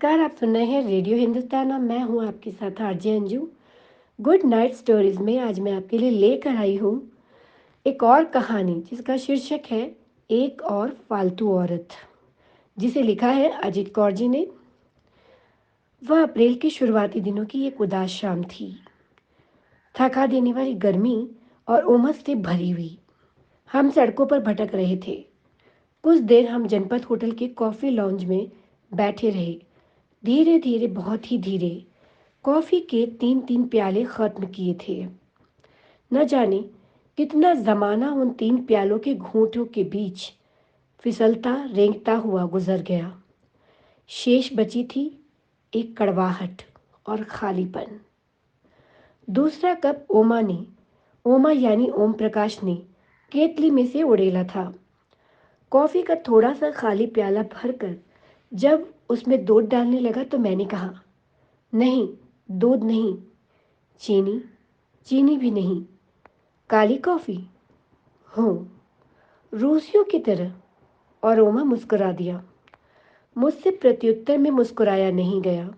नमस्कार, आप सुन रहे हैं रेडियो हिंदुस्तान और मैं हूं आपके साथ RJ Anju. Good night stories में आज मैं आपके लिए लेकर आई हूं एक और कहानी जिसका शीर्षक है एक और फालतू औरत, जिसे लिखा है अजित कौर जी ने। वह अप्रैल के शुरुआती दिनों की एक उदास शाम थी। थका देने वाली गर्मी और उमस से भरी हुई हम सड़कों पर भटक रहे थे। कुछ देर हम जनपद होटल के कॉफ़ी लॉन्ज में बैठे रहे। धीरे धीरे, बहुत ही धीरे, कॉफ़ी के 3-3 प्याले ख़त्म किए थे। न जाने कितना ज़माना उन 3 प्यालों के घूंटों के बीच फिसलता रेंगता हुआ गुज़र गया। शेष बची थी एक कड़वाहट और खालीपन। दूसरा कप ओमा यानी ओम प्रकाश ने केतली में से उड़ेला था। कॉफ़ी का थोड़ा सा खाली प्याला भरकर जब उसमें दूध डालने लगा तो मैंने कहा, नहीं, दूध नहीं, चीनी, चीनी भी नहीं, काली कॉफ़ी। हूँ, रूसियों की तरह। और ओमा मुस्कुरा दिया। मुझसे प्रत्युत्तर में मुस्कुराया नहीं गया।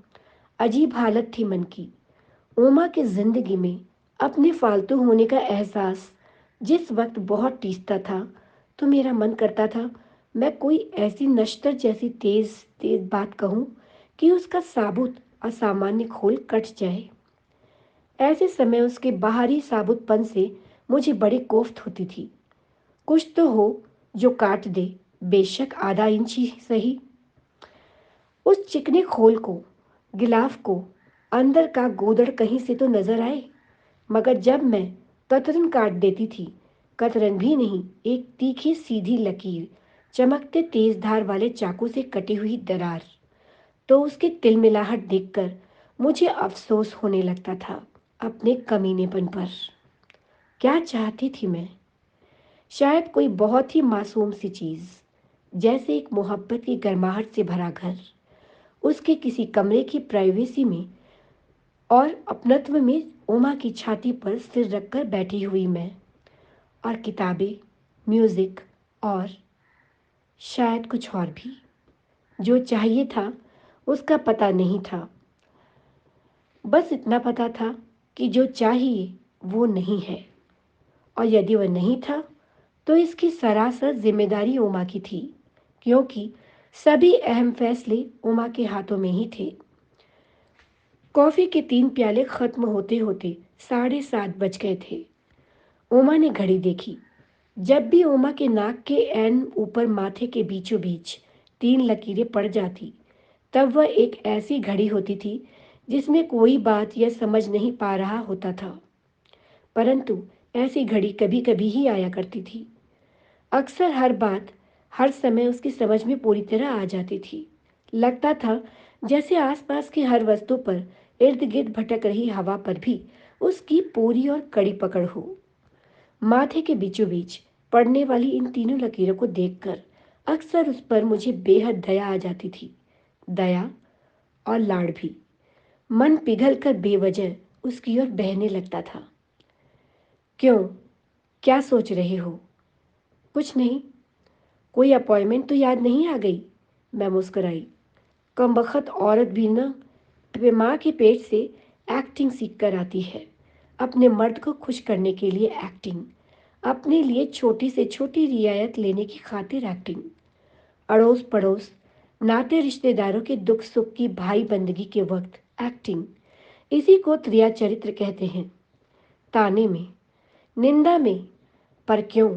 अजीब हालत थी मन की। ओमा की जिंदगी में अपने फालतू होने का एहसास जिस वक्त बहुत टीसता था, तो मेरा मन करता था मैं कोई ऐसी नश्तर जैसी तेज तेज बात कहूँ कि उसका साबुत असामान्य खोल कट जाए। ऐसे समय उसके बाहरी साबुतपन से मुझे बड़ी कोफ्त होती थी। कुछ तो हो जो काट दे, बेशक आधा इंच ही सही। उस चिकने खोल को, गिलाफ को, अंदर का गोदड़ कहीं से तो नजर आए, मगर जब मैं कतरन काट देती थी, कतरन भी नहीं, एक तीखी सीधी लकीर, चमकते तेज धार वाले चाकू से कटी हुई दरार, तो उसकी तिलमिलाहट देखकर मुझे अफसोस होने लगता था अपने कमीनेपन पर। क्या चाहती थी मैं? शायद कोई बहुत ही मासूम सी चीज़, जैसे एक मोहब्बत की गर्माहट से भरा घर, उसके किसी कमरे की प्राइवेसी में, और अपनत्व में उमा की छाती पर सिर रखकर बैठी हुई मैं, और किताबें, म्यूजिक, और शायद कुछ और भी। जो चाहिए था उसका पता नहीं था। बस इतना पता था कि जो चाहिए वो नहीं है, और यदि वह नहीं था तो इसकी सरासर जिम्मेदारी उमा की थी, क्योंकि सभी अहम फैसले उमा के हाथों में ही थे। कॉफी के 3 प्याले खत्म होते होते 7:30 बज गए थे। उमा ने घड़ी देखी। जब भी उमा के नाक के ऐन ऊपर माथे के बीचों बीच 3 लकीरें पड़ जाती, तब वह एक ऐसी घड़ी होती थी जिसमें कोई बात या समझ नहीं पा रहा होता था। परंतु ऐसी घड़ी कभी कभी ही आया करती थी। अक्सर हर बात हर समय उसकी समझ में पूरी तरह आ जाती थी। लगता था जैसे आसपास की हर वस्तु पर, इर्द गिर्द भटक रही हवा पर भी उसकी पूरी और कड़ी पकड़ हो। माथे के बीचों बीच पड़ने वाली इन तीनों लकीरों को देखकर अक्सर उस पर मुझे बेहद दया आ जाती थी। दया और लाड़ भी। मन पिघल कर बेवजह उसकी ओर बहने लगता था। क्यों? क्या सोच रहे हो? कुछ नहीं। कोई अपॉइंटमेंट तो याद नहीं आ गई? मैं मुस्कुराई। कमबख्त औरत भी न माँ के पेट से एक्टिंग सीख कर आती है। अपने मर्द को खुश करने के लिए एक्टिंग, अपने लिए छोटी से छोटी रियायत लेने की खातिर एक्टिंग, अड़ोस पड़ोस, नाते रिश्तेदारों के दुख सुख की भाई बंदगी के वक्त एक्टिंग। इसी को त्रिया चरित्र कहते हैं। ताने में, निंदा में, पर क्यों?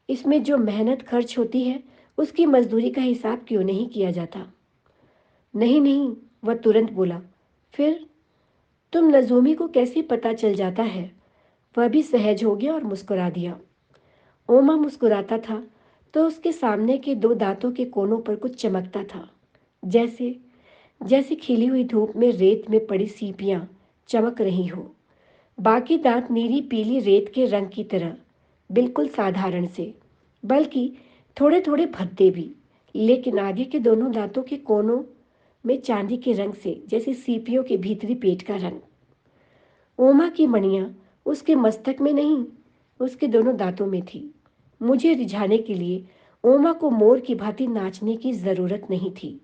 इसमें जो मेहनत खर्च होती है उसकी मजदूरी का हिसाब क्यों नहीं किया जाता? नहीं नहीं, वह तुरंत बोला। फिर तुम नजूमी को कैसे पता चल जाता है? वह भी सहज हो गया और मुस्कुरा दिया। ओमा मुस्कुराता था तो उसके सामने के 2 दांतों के कोनों पर कुछ चमकता था, जैसे जैसे खिली हुई धूप में रेत में पड़ी सीपियां चमक रही हो। बाकी दांत नीली पीली रेत के रंग की तरह, बिल्कुल साधारण से, बल्कि थोड़े थोड़े भद्दे भी। लेकिन आगे के दोनों दांतों के कोनों में चांदी के रंग से, जैसे सीपियों के भीतरी पेट का रंग। ओमा की मणियां उसके मस्तक में नहीं, उसके दोनों दांतों में थी। मुझे रिझाने के लिए ओमा को मोर की भांति नाचने की जरूरत नहीं थी।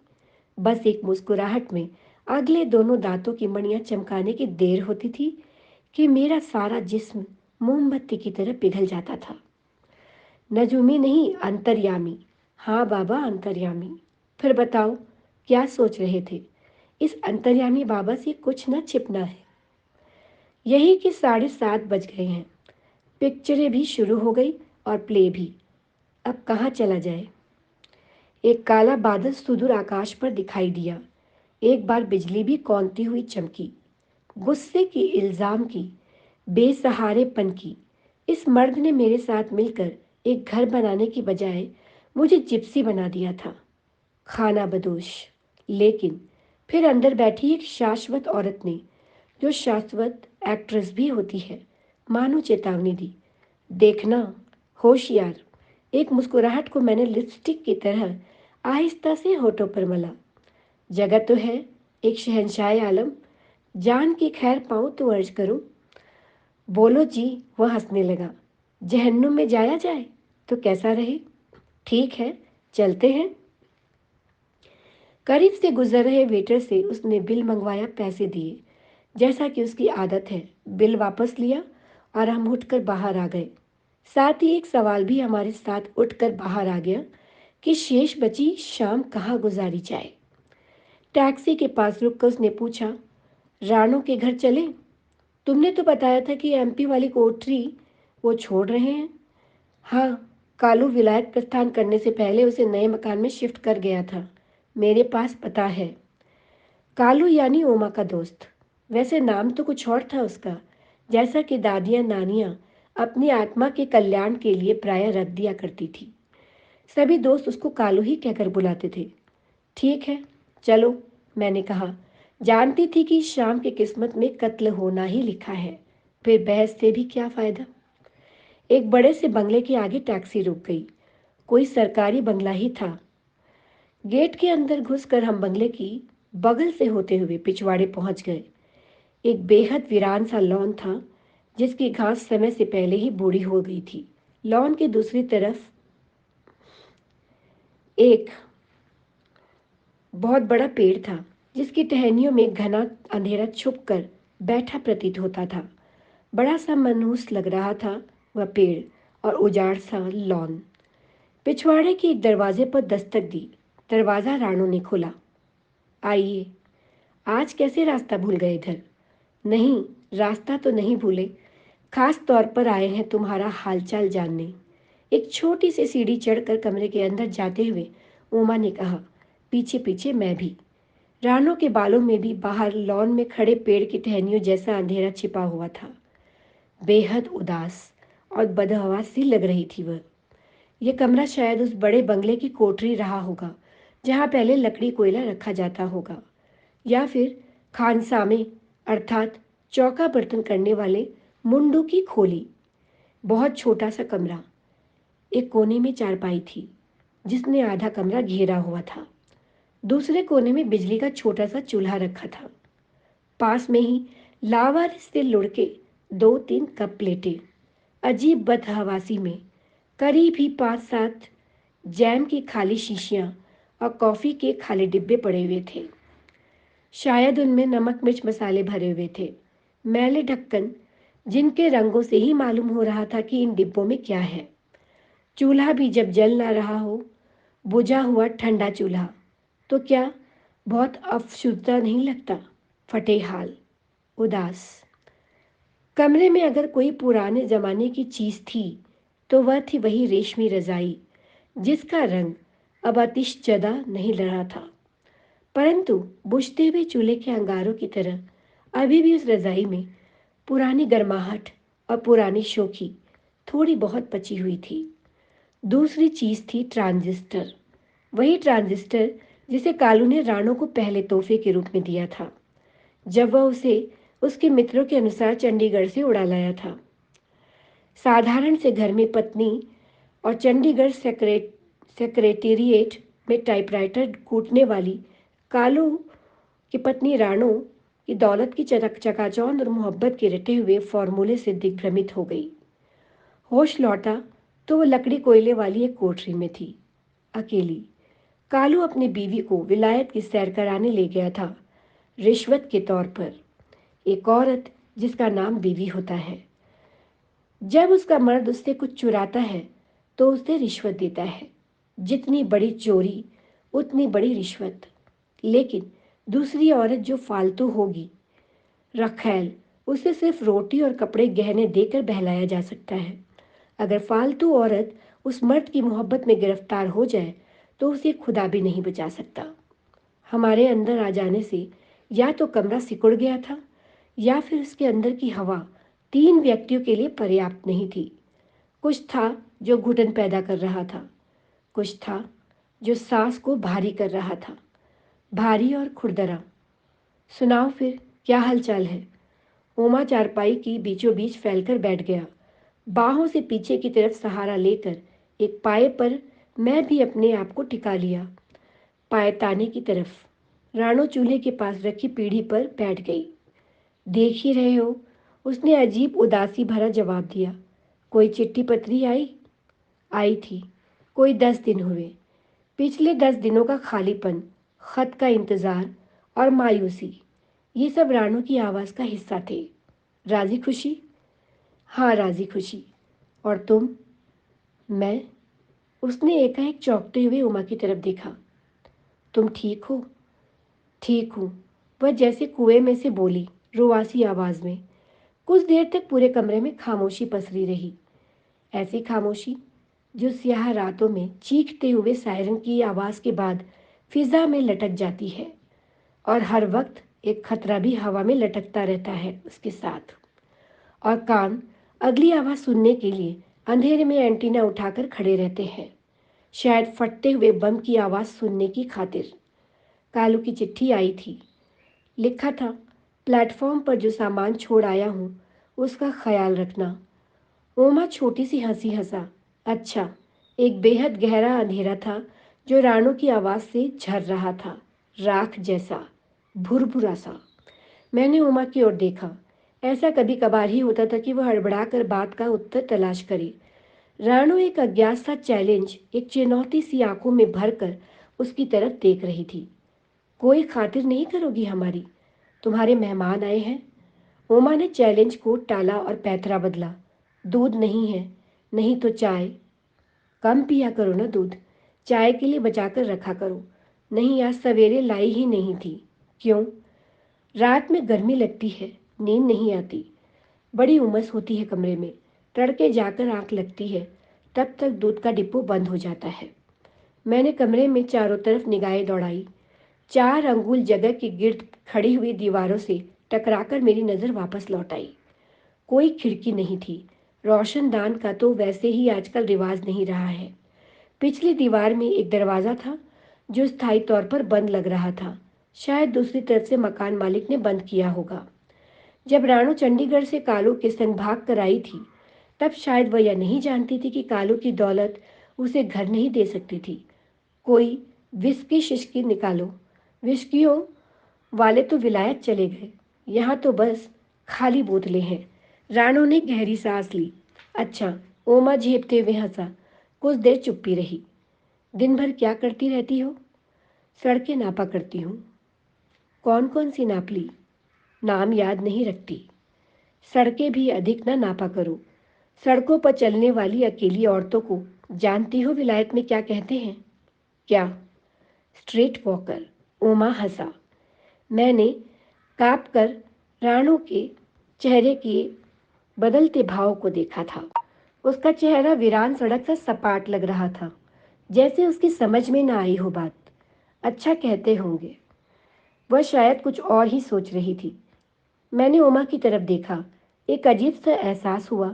बस एक मुस्कुराहट में अगले दोनों दांतों की मणियां चमकाने की देर होती थी कि मेरा सारा जिस्म मोमबत्ती की तरह पिघल जाता था। नजूमी नहीं, अंतर्यामी। हाँ बाबा, अंतर्यामी। फिर बताओ, क्या सोच रहे थे? इस अंतर्यामी बाबा से कुछ न छिपना है। यही कि 7:30 बज गए हैं। पिक्चरें भी शुरू हो गई और प्ले भी। अब कहाँ चला जाए? एक काला बादल सुदूर आकाश पर दिखाई दिया। एक बार बिजली भी कौंधती हुई चमकी। गुस्से की, इल्जाम की, बेसहारेपन की। इस मर्द ने मेरे साथ मिलकर एक घर बनाने की बजाय मुझे जिप्सी बना दिया था। खाना बदोश। लेकिन फिर अंदर बैठी एक शाश्वत औरत ने, जो शाश्वत एक्ट्रेस भी होती है, मानो चेतावनी दी। देखना, होशियार। एक मुस्कुराहट को मैंने लिपस्टिक की तरह आहिस्ता से होठों पर मला। जगह तो है एक शहंशाह आलम, जान की खैर पाऊँ तो अर्ज करूँ। बोलो जी। वह हंसने लगा। जहन्नुम में जाया जाए तो कैसा रहे? ठीक है, चलते हैं। करीब से गुजर रहे वेटर से उसने बिल मंगवाया, पैसे दिए जैसा कि उसकी आदत है। बिल वापस लिया और हम उठकर बाहर आ गए। साथ ही एक सवाल भी हमारे साथ उठकर बाहर आ गया कि शेष बची शाम कहाँ गुजारी जाए। टैक्सी के पास रुककर उसने पूछा, राणो के घर चले? तुमने तो बताया था कि एमपी वाली कोठरी वो छोड़ रहे हैं। हाँ, कालू विलायत प्रस्थान करने से पहले उसे नए मकान में शिफ्ट कर गया था। मेरे पास पता है। कालू यानी ओमा का दोस्त। वैसे नाम तो कुछ और था उसका, जैसा कि दादियाँ नानियाँ अपनी आत्मा के कल्याण के लिए प्राय रख दिया करती थी। सभी दोस्त उसको कालू ही कहकर बुलाते थे। ठीक है, चलो, मैंने कहा। जानती थी कि शाम की किस्मत में कत्ल होना ही लिखा है। फिर बहस से भी क्या फ़ायदा। एक बड़े से बंगले के आगे टैक्सी रुक गई। कोई सरकारी बंगला ही था। गेट के अंदर घुसकर हम बंगले की बगल से होते हुए पिछवाड़े पहुंच गए। एक बेहद वीरान सा लॉन था, जिसकी घास समय से पहले ही बूढ़ी हो गई थी। लॉन की दूसरी तरफ एक बहुत बड़ा पेड़ था, जिसकी टहनियों में घना अंधेरा छुप कर बैठा प्रतीत होता था। बड़ा सा मनहूस लग रहा था वह पेड़ और उजाड़ सा लॉन। पिछवाड़े के एक दरवाजे पर दस्तक दी। दरवाज़ा राणो ने खोला। आइए। आज कैसे रास्ता भूल गए इधर? नहीं, रास्ता तो नहीं भूले, खास तौर पर आए हैं तुम्हारा हालचाल जानने। एक छोटी सी सीढ़ी चढ़कर कमरे के अंदर जाते हुए उमा ने कहा, पीछे पीछे मैं भी। रानों के बालों में भी बाहर लॉन में खड़े पेड़ की टहनियों जैसा अंधेरा छिपा हुआ था। बेहद उदास और बदहवास सी लग रही थी वह। यह कमरा शायद उस बड़े बंगले की कोठरी रहा होगा, जहाँ पहले लकड़ी कोयला रखा जाता होगा, या फिर खानसामे अर्थात चौका बर्तन करने वाले मुंडू की खोली। बहुत छोटा सा कमरा। एक कोने में चारपाई थी, जिसने आधा कमरा घेरा हुआ था। दूसरे कोने में बिजली का छोटा सा चूल्हा रखा था। पास में ही लावारिस से लुढ़के 2-3 कप प्लेटें। अजीब बदहवासी में करीब ही 5-7 जैम की खाली शीशियां और कॉफ़ी के खाली डिब्बे पड़े हुए थे। शायद उनमें नमक मिर्च मसाले भरे हुए थे। मैले ढक्कन, जिनके रंगों से ही मालूम हो रहा था कि इन डिब्बों में क्या है। चूल्हा भी जब जल ना रहा हो, बुझा हुआ ठंडा चूल्हा, तो क्या बहुत अफशुद्धता नहीं लगता? फटे हाल, उदास। कमरे में अगर कोई पुराने जमाने की चीज थी, तो वह थी वही रेशमी रजाई, जिसका रंग अब अतिशजदा नहीं रहा था। परंतु बुझते हुए चूल्हे के अंगारों की तरह अभी भी उस रजाई में पुरानी गर्माहट और पुरानी शोखी थोड़ी बहुत बची हुई थी। दूसरी चीज थी ट्रांजिस्टर। वही ट्रांजिस्टर जिसे कालू ने राणो को पहले तोहफे के रूप में दिया था, जब वह उसे उसके मित्रों के अनुसार चंडीगढ़ से उड़ा लाया था। साधारण से घर में पत्नी और चंडीगढ़ सेक्रेटेरिएट में टाइपराइटर कूटने वाली कालू की पत्नी राणो की दौलत की चकाचौंध और मोहब्बत के रटे हुए फॉर्मूले से दिग्भ्रमित हो गई। होश लौटा तो वो लकड़ी कोयले वाली एक कोठरी में थी, अकेली। कालू अपनी बीवी को विलायत की सैर कराने ले गया था, रिश्वत के तौर पर। एक औरत जिसका नाम बीवी होता है, जब उसका मर्द उससे कुछ चुराता है तो उसे रिश्वत देता है। जितनी बड़ी चोरी उतनी बड़ी रिश्वत। लेकिन दूसरी औरत जो फालतू होगी, रखैल, उसे सिर्फ रोटी और कपड़े गहने देकर बहलाया जा सकता है। अगर फालतू औरत उस मर्द की मोहब्बत में गिरफ्तार हो जाए तो उसे खुदा भी नहीं बचा सकता। हमारे अंदर आ जाने से या तो कमरा सिकुड़ गया था या फिर उसके अंदर की हवा 3 व्यक्तियों के लिए पर्याप्त नहीं थी। कुछ था जो घुटन पैदा कर रहा था, कुछ था जो सांस को भारी कर रहा था, भारी और खुरदरा। सुनाओ फिर, क्या हालचाल है? ओमा चारपाई की बीचों बीच फैलकर बैठ गया, बाहों से पीछे की तरफ सहारा लेकर। एक पाए पर मैं भी अपने आप को टिका लिया, पायताने की तरफ। राणो चूल्हे के पास रखी पीढ़ी पर बैठ गई। देख ही रहे हो, उसने अजीब उदासी भरा जवाब दिया। कोई चिट्ठी पत्री आई? आई थी। कोई 10 दिन हुए। पिछले 10 दिनों का खालीपन, खत का इंतजार और मायूसी, ये सब राणो की आवाज़ का हिस्सा थे। राजी खुशी? हाँ, राजी खुशी। और तुम? मैं? उसने एकाएक चौंकते हुए उमा की तरफ देखा। तुम ठीक हो? ठीक हूँ, वह जैसे कुएं में से बोली, रुआसी आवाज़ में। कुछ देर तक पूरे कमरे में खामोशी पसरी रही। ऐसी खामोशी जो स्याह रातों में चीखते हुए सायरन की आवाज़ के बाद फिजा में लटक जाती है, और हर वक्त एक खतरा भी हवा में लटकता रहता है उसके साथ। और कान अगली आवाज़ सुनने के लिए अंधेरे में एंटीना उठाकर खड़े रहते हैं, शायद फटते हुए बम की आवाज़ सुनने की खातिर। कालू की चिट्ठी आई थी। लिखा था, प्लेटफॉर्म पर जो सामान छोड़ आया हूँ उसका ख्याल रखना। ओमा छोटी सी हंसी हंसा। अच्छा। एक बेहद गहरा अंधेरा था जो राणो की आवाज़ से झर रहा था, राख जैसा, भुरभुरा सा। मैंने उमा की ओर देखा। ऐसा कभी कभार ही होता था कि वह हड़बड़ाकर बात का उत्तर तलाश करे। राणो एक अज्ञात सा चैलेंज, एक चुनौती सी आंखों में भरकर उसकी तरफ देख रही थी। कोई खातिर नहीं करोगी हमारी? तुम्हारे मेहमान आए हैं। उमा ने चैलेंज को टाला और पैतरा बदला। दूध नहीं है? नहीं तो चाय। कम पिया करो ना दूध, चाय के लिए बचाकर रखा करो। नहीं, आज सवेरे लाई ही नहीं थी। क्यों? रात में गर्मी लगती है, नींद नहीं आती, बड़ी उमस होती है कमरे में। तड़के जाकर आंख लगती है, तब तक दूध का डिब्बो बंद हो जाता है। मैंने कमरे में चारों तरफ निगाहें दौड़ाई। 4 अंगुल जगह के गिर्द खड़ी हुई दीवारों से टकराकर मेरी नज़र वापस लौट आई। कोई खिड़की नहीं थी। रोशनदान का तो वैसे ही आजकल रिवाज नहीं रहा है। पिछली दीवार में एक दरवाज़ा था जो स्थायी तौर पर बंद लग रहा था। शायद दूसरी तरफ से मकान मालिक ने बंद किया होगा। जब राणो चंडीगढ़ से कालू के संग भाग कर आई थी, तब शायद वह यह नहीं जानती थी कि कालू की दौलत उसे घर नहीं दे सकती थी। कोई विस्की शिश्की निकालो। विस्कियों वाले तो विलायत चले गए, यहाँ तो बस खाली बोतलें हैं। राणो ने गहरी सांस ली। अच्छा। ओमा झेपते हुए हंसा। कुछ देर चुप्पी रही। दिन भर क्या करती रहती हो? सड़कें नापा करती हूँ। कौन कौन सी नाप ली? नाम याद नहीं रखती। सड़कें भी अधिक न नापा करो। सड़कों पर चलने वाली अकेली औरतों को जानती हो विलायत में क्या कहते हैं? क्या? Street walker. ओमा हंसा। मैंने काँप कर राणो के चेहरे के बदलते भाव को देखा था। उसका चेहरा वीरान सड़क सा सपाट लग रहा था, जैसे उसकी समझ में ना आई हो बात। अच्छा कहते होंगे। वह शायद कुछ और ही सोच रही थी। मैंने उमा की तरफ देखा। एक अजीब सा एहसास हुआ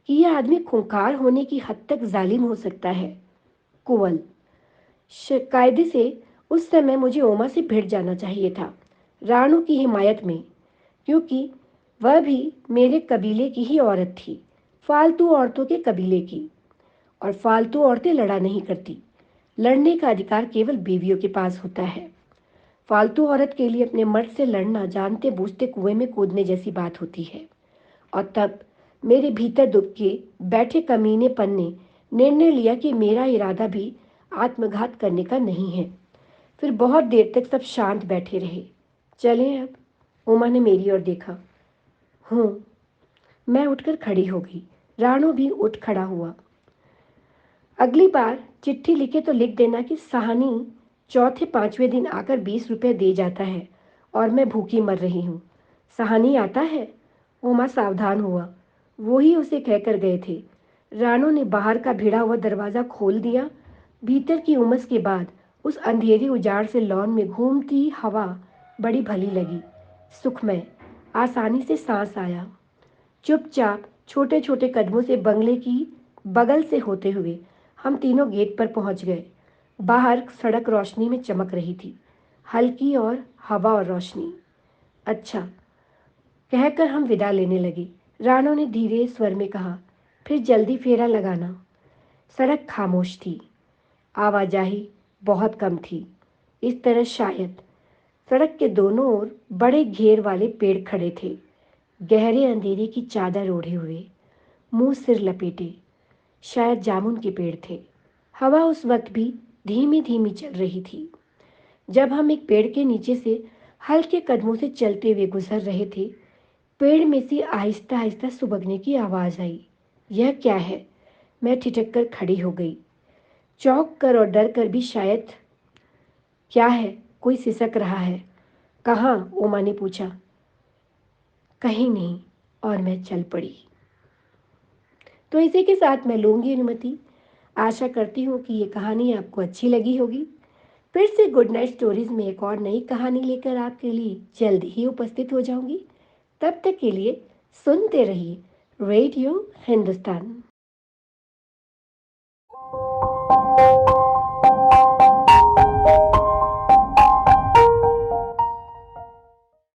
कि यह आदमी खूंखार होने की हद तक जालिम हो सकता है। कुंवल। कायदे से उस समय मुझे ओमा से भिड़ जाना चाहिए था, राणू की हिमायत में, क्योंकि वह भी मेरे कबीले की ही औरत थी, फालतू औरतों के कबीले की। और फालतू औरतें लड़ा नहीं करती। लड़ने का अधिकार केवल बीवियों के पास होता है। फालतू औरत के लिए अपने मर्द से लड़ना जानते बूझते कुएं में कूदने जैसी बात होती है। और तब मेरे भीतर दुख के बैठे कमीनेपन ने निर्णय लिया कि मेरा इरादा भी आत्मघात करने का नहीं है। फिर बहुत देर तक सब शांत बैठे रहे। चलें अब, उमा ने मेरी ओर देखा। हूँ। मैं उठकर खड़ी हो गई। राणो भी उठ खड़ा हुआ। अगली बार चिट्ठी लिखे तो लिख देना कि सहानी चौथे पांचवें दिन आकर 20 रुपये दे जाता है और मैं भूखी मर रही हूँ। सहानी आता है? उमा सावधान हुआ। वो ही उसे कहकर गए थे। राणो ने बाहर का भिड़ा हुआ दरवाज़ा खोल दिया। भीतर की उमस के बाद उस अंधेरी उजाड़ से लॉन में घूमती हवा बड़ी भली लगी, सुखमय। आसानी से सांस आया। चुपचाप छोटे छोटे कदमों से बंगले की बगल से होते हुए हम तीनों गेट पर पहुंच गए। बाहर सड़क रोशनी में चमक रही थी, हल्की और हवा और रोशनी। अच्छा, कहकर हम विदा लेने लगे। राणो ने धीरे स्वर में कहा, फिर जल्दी फेरा लगाना। सड़क खामोश थी, आवाजाही बहुत कम थी। इस तरह शायद सड़क के दोनों ओर बड़े घेर वाले पेड़ खड़े थे, गहरे अंधेरे की चादर ओढ़े हुए, मुंह सिर लपेटे। शायद जामुन के पेड़ थे। हवा उस वक्त भी धीमी धीमी चल रही थी। जब हम एक पेड़ के नीचे से हल्के कदमों से चलते हुए गुजर रहे थे, पेड़ में से आहिस्ता आहिस्ता सुबकने की आवाज़ आई। यह क्या है? मैं ठिठक कर खड़ी हो गई, चौंक कर और डर कर भी शायद। क्या है? कोई सिसक रहा है। कहाँ? उमा ने पूछा। कहीं नहीं, और मैं चल पड़ी। तो इसी के साथ मैं लूँगी अनुमति। आशा करती हूँ कि ये कहानी आपको अच्छी लगी होगी। फिर से गुड नाइट स्टोरीज़ में एक और नई कहानी लेकर आपके लिए जल्द ही उपस्थित हो जाऊँगी। तब तक के लिए सुनते रहिए रेडियो हिंदुस्तान।